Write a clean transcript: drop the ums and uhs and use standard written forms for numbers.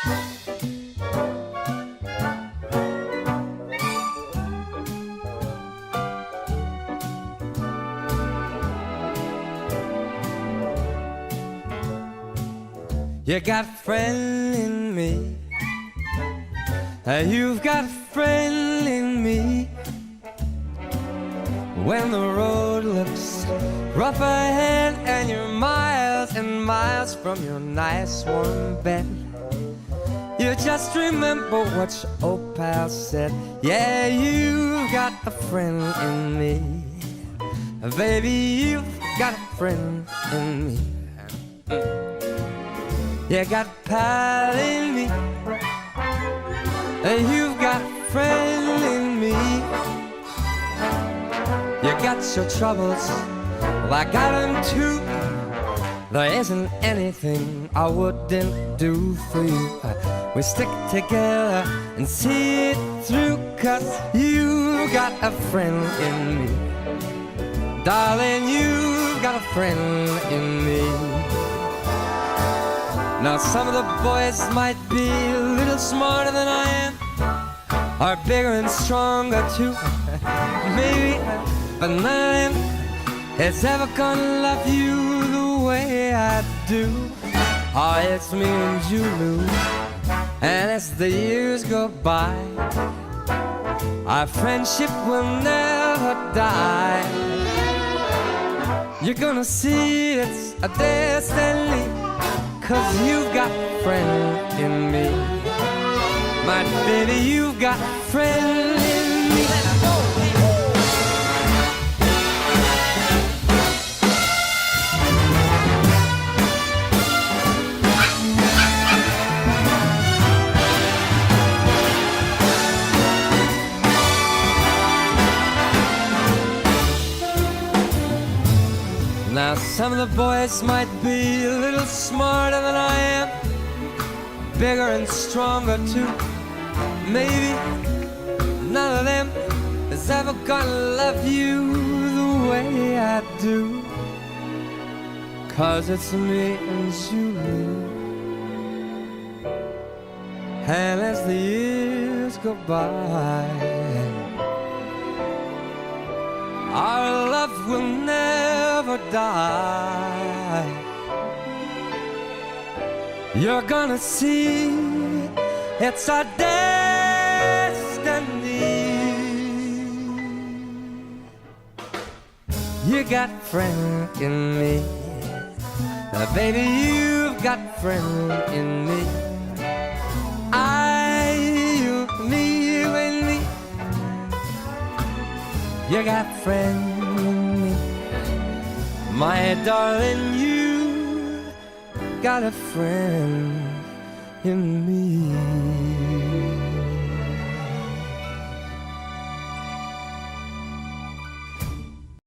You got a friend in me. You've got a friend in me. When the road looks rough ahead and you're miles and miles from your nice warm bed, you just remember what your old pal said. Yeah, you've got a friend in me. Baby, you've got a friend in me. You got a pal in me. You've got a friend in me. You got your troubles, well, I got them too. There isn't anything I wouldn't do for you. We stick together and see it through, 'cause you got a friend in me. Darling, you've got a friend in me. Now some of the boys might be a little smarter than I am, or bigger and stronger too, maybe, but none of them is ever gonna love you the way I do. Oh, it's me and you, Lou, and as the years go by, our friendship will never die. You're gonna see it's a destiny, 'cause you've got a friend in me. My baby, you've got a friend in me. Let's go. Now some of the boys might be a little smarter than I am, bigger and stronger too, maybe. None of them is ever gonna love you the way I do, 'cause it's me and you. And as the years go by, our love will never die. You're gonna see it's our destiny. You got a friend in me. Baby, you've got a friend in me. You, me, you and me. You got a friend in me. My darling, you got a friend in me.